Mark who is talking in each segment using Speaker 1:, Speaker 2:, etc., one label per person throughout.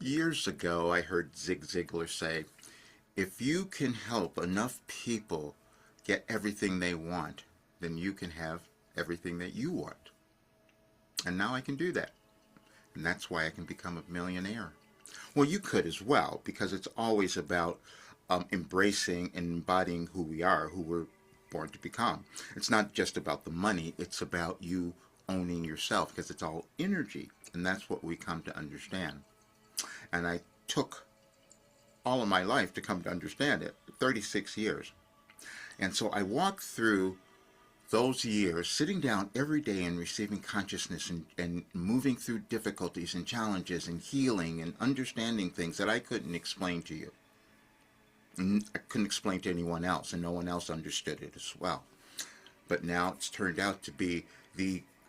Speaker 1: Years ago, I heard Zig Ziglar say, if you can help enough people get everything they want, then you can have everything that you want. And now I can do that. And that's why I can become a millionaire. Well, you could as well, because it's always about embracing and embodying who we are, who we're born to become. It's not just about the money, it's about you owning yourself, because it's all energy. And that's what we come to understand. And I took all of my life to come to understand it, 36 years. And so I walked through those years sitting down every day and receiving consciousness and moving through difficulties and challenges and healing and understanding things that I couldn't explain to you. And I couldn't explain to anyone else, and no one else understood it as well. But now it's turned out to be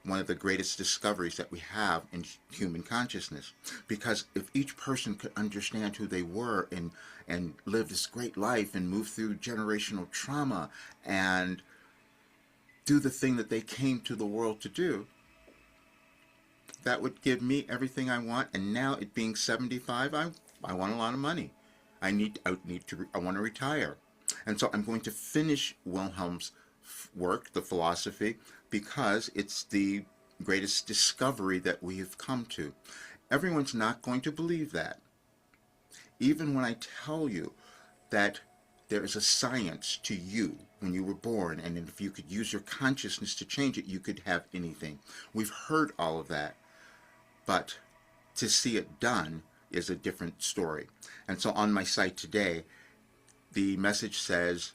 Speaker 1: one of the greatest discoveries that we have in human consciousness. Because if each person could understand who they were and live this great life and move through generational trauma and do the thing that they came to the world to do, that would give me everything I want. And now, it being 75, I want a lot of money. I want to retire. And so I'm going to finish Wilhelm's work, the philosophy, because it's the greatest discovery that we have come to. Everyone's not going to believe that. Even when I tell you that there is a science to you when you were born, and if you could use your consciousness to change it, you could have anything. We've heard all of that, but to see it done is a different story. And so on my site today, the message says,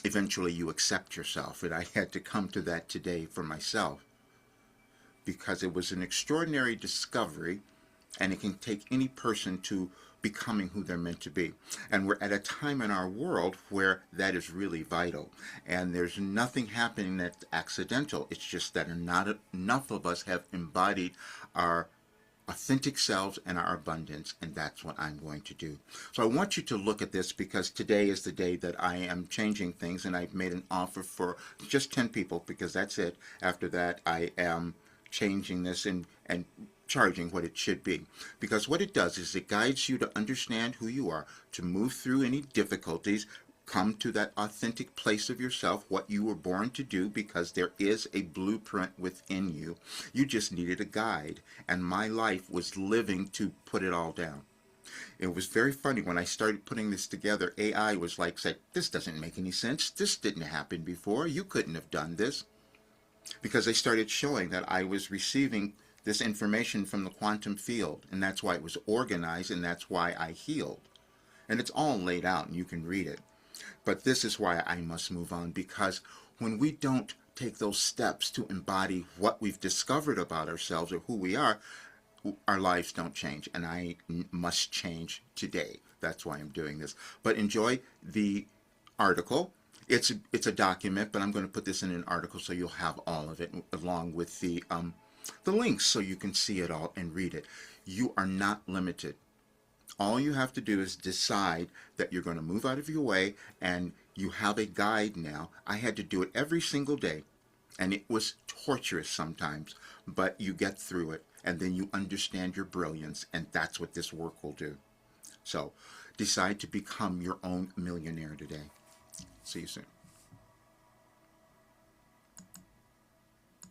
Speaker 1: eventually you accept yourself. And I had to come to that today for myself, because it was an extraordinary discovery, and it can take any person to becoming who they're meant to be. And we're at a time in our world where that is really vital. And there's nothing happening that's accidental. It's just that not enough of us have embodied our authentic selves and our abundance, and that's what I'm going to do. So I want you to look at this, because today is the day that I am changing things, and I've made an offer for just 10 people, because that's it. After that, I am changing this and charging what it should be. Because what it does is it guides you to understand who you are, to move through any difficulties, come to that authentic place of yourself, what you were born to do, because there is a blueprint within you. You just needed a guide, and my life was living to put it all down. It was very funny when I started putting this together. AI was like, said, this doesn't make any sense. This didn't happen before. You couldn't have done this. Because they started showing that I was receiving this information from the quantum field, and that's why it was organized, and that's why I healed. And it's all laid out, and you can read it. But this is why I must move on, because when we don't take those steps to embody what we've discovered about ourselves or who we are, our lives don't change, and I must change today. That's why I'm doing this. But enjoy the article. It's a document, but I'm going to put this in an article so you'll have all of it, along with the links, so you can see it all and read it. You are not limited. All you have to do is decide that you're going to move out of your way, and you have a guide now. I had to do it every single day, and it was torturous sometimes, but you get through it, and then you understand your brilliance, and that's what this work will do. So decide to become your own millionaire today. See you soon.